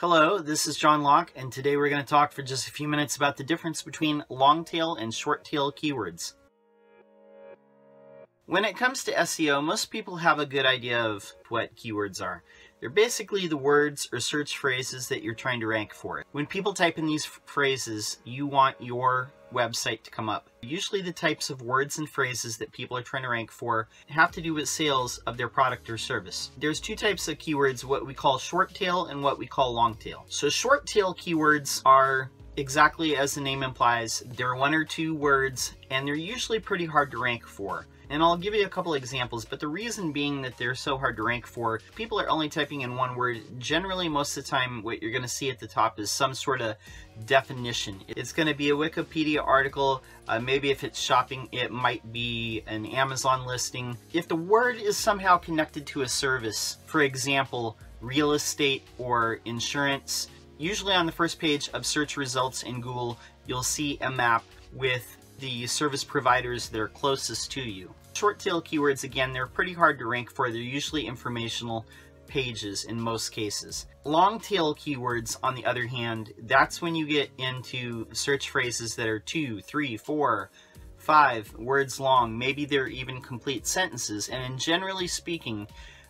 Hello, this is John Locke, and today we're going to talk for just a few minutes about the difference between long-tail and short-tail keywords. When it comes to SEO, most people have a good idea of what keywords are. They're basically the words or search phrases that you're trying to rank for. When people type in these phrases, you want your website to come up. Usually the types of words and phrases that people are trying to rank for have to do with sales of their product or service. There's two types of keywords, what we call short tail and what we call long tail. So short tail keywords are exactly as the name implies. They're one or two words and they're usually pretty hard to rank for. And I'll give you a couple examples, but the reason being that they're so hard to rank for, people are only typing in one word. Generally, most of the time, what you're going to see at the top is some sort of definition. It's going to be a Wikipedia article. Maybe if it's shopping, it might be an Amazon listing. If the word is somehow connected to a service, for example, real estate or insurance, usually on the first page of search results in Google, you'll see a map with the service providers that are closest to you. Short tail keywords, again, they're pretty hard to rank for. They're usually informational pages in most cases. Long tail keywords, on the other hand, that's when you get into search phrases that are 2, 3, 4, 5 words long. Maybe they're even complete sentences. And generally speaking,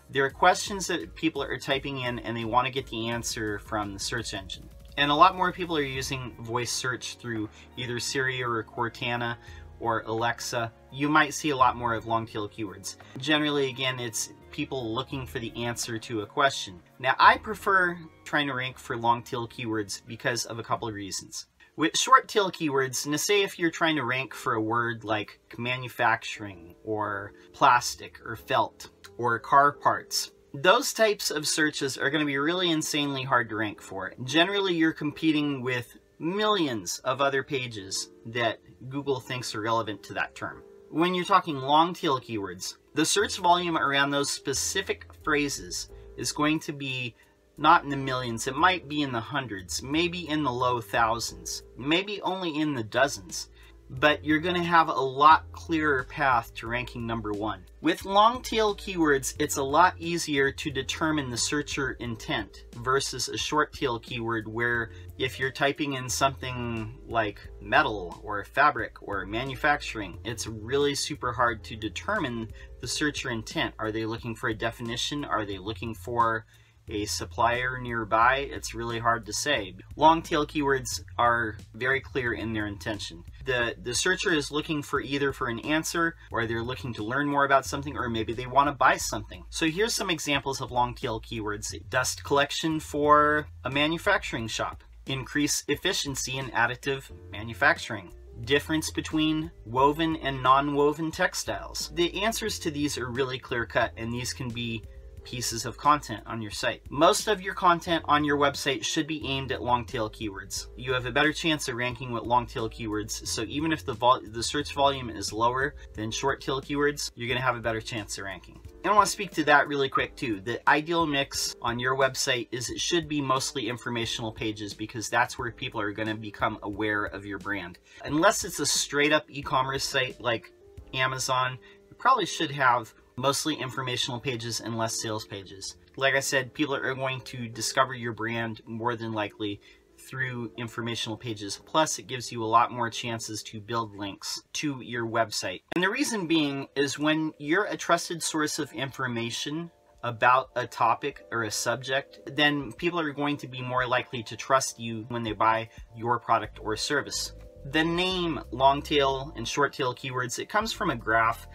there are questions that people are typing in and they want to get the answer from the search engine. And a lot more people are using voice search through either Siri or Cortana or Alexa. You might see a lot more of long tail keywords. Generally, again, it's people looking for the answer to a question. Now, I prefer trying to rank for long tail keywords because of a couple of reasons. With short tail keywords, now say if you're trying to rank for a word like manufacturing or plastic or felt or car parts, those types of searches are going to be really insanely hard to rank for. Generally, you're competing with millions of other pages that Google thinks are relevant to that term. When you're talking long tail keywords, the search volume around those specific phrases is going to be not in the millions. It might be in the hundreds, maybe in the low thousands, maybe only in the dozens. But you're going to have a lot clearer path to ranking number one. With long tail keywords, it's a lot easier to determine the searcher intent versus a short tail keyword where if you're typing in something like metal or fabric or manufacturing, it's really super hard to determine the searcher intent. Are they looking for a definition? Are they looking for a supplier nearby? It's really hard to say. Long tail keywords are very clear in their intention. The searcher is looking for either for an answer, or they're looking to learn more about something, or maybe they want to buy something. So here's some examples of long tail keywords. Dust collection for a manufacturing shop. Increase efficiency in additive manufacturing. Difference between woven and non-woven textiles. The answers to these are really clear-cut, and these can be pieces of content on your site. Most of your content on your website should be aimed at long tail keywords. You have a better chance of ranking with long tail keywords, so even if the search volume is lower than short tail keywords, you're going to have a better chance of ranking. And I want to speak to that really quick too. The ideal mix on your website is it should be mostly informational pages because that's where people are going to become aware of your brand. Unless it's a straight up e-commerce site like Amazon, you probably should have mostly informational pages and less sales pages. Like I said, people are going to discover your brand more than likely through informational pages. Plus, it gives you a lot more chances to build links to your website. And the reason being is when you're a trusted source of information about a topic or a subject, then people are going to be more likely to trust you when they buy your product or service. The name long tail and short tail keywords, it comes from a graph.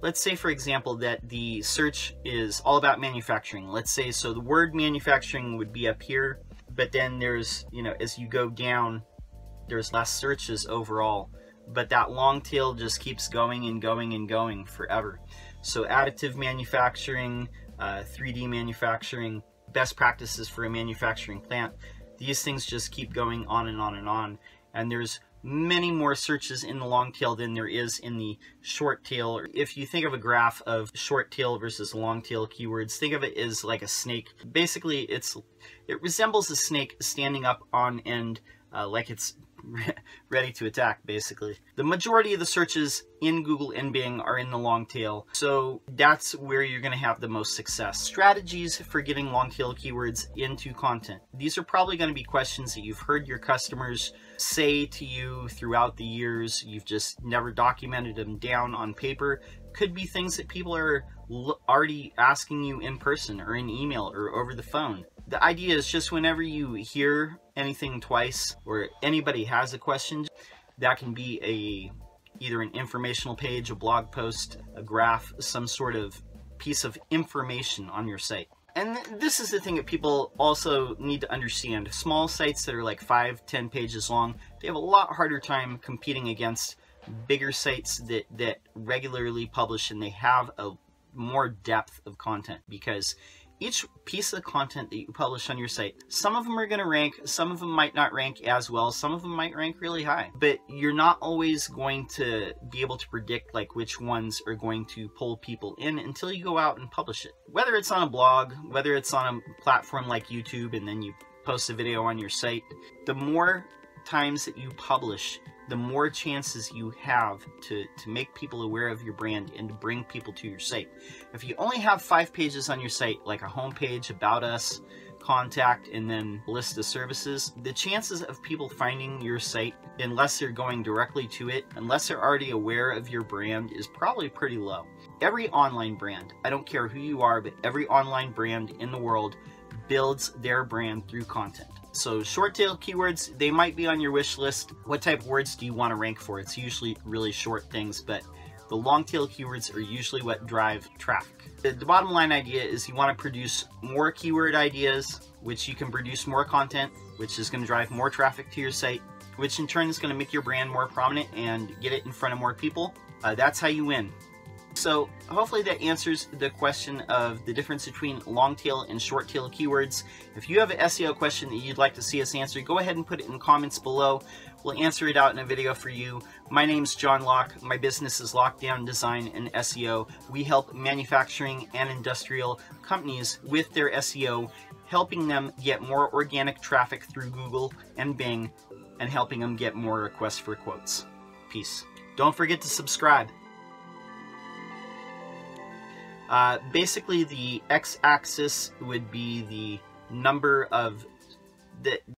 Let's say, for example, that the search is all about manufacturing. Let's say, so the word manufacturing would be up here, but then there's, as you go down, there's less searches overall. But that long tail just keeps going and going and going forever. So additive manufacturing, 3D manufacturing, best practices for a manufacturing plant, these things just keep going on and on and on. And there's many more searches in the long tail than there is in the short tail. If you think of a graph of short tail versus long tail keywords, think of it as like a snake. Basically, it resembles a snake standing up on end, like it's ready to attack, basically. The majority of the searches in Google and Bing are in the long tail, so that's where you're going to have the most success. Strategies for getting long tail keywords into content. These are probably going to be questions that you've heard your customers say to you throughout the years. You've just never documented them down on paper. Could be things that people are already asking you in person or in email or over the phone. The idea is just whenever you hear anything twice or anybody has a question, that can be either an informational page, a blog post, a graph, some sort of piece of information on your site. And this is the thing that people also need to understand. Small sites that are like 5-10 pages long, they have a lot harder time competing against bigger sites that regularly publish, and they have a more depth of content, because each piece of content that you publish on your site, some of them are going to rank, some of them might not rank as well, some of them might rank really high, but you're not always going to be able to predict like which ones are going to pull people in until you go out and publish it. Whether it's on a blog, whether it's on a platform like YouTube and then you post a video on your site, the more times that you publish, the more chances you have to make people aware of your brand and to bring people to your site. If you only have 5 pages on your site, like a homepage, about us, contact, and then list of services, the chances of people finding your site, unless they're going directly to it, unless they're already aware of your brand, is probably pretty low. Every online brand, I don't care who you are, but every online brand in the world builds their brand through content. So short tail keywords, they might be on your wish list. What type of words do you want to rank for? It's usually really short things, but the long tail keywords are usually what drive traffic. The bottom line idea is you want to produce more keyword ideas, which you can produce more content, which is going to drive more traffic to your site, which in turn is going to make your brand more prominent and get it in front of more people. That's how you win. So hopefully that answers the question of the difference between long tail and short tail keywords. If you have an SEO question that you'd like to see us answer, go ahead and put it in the comments below. We'll answer it out in a video for you. My name's John Locke. My business is Lockdown Design and SEO. We help manufacturing and industrial companies with their SEO, helping them get more organic traffic through Google and Bing, and helping them get more requests for quotes. Peace. Don't forget to subscribe. Basically, the x-axis would be the number of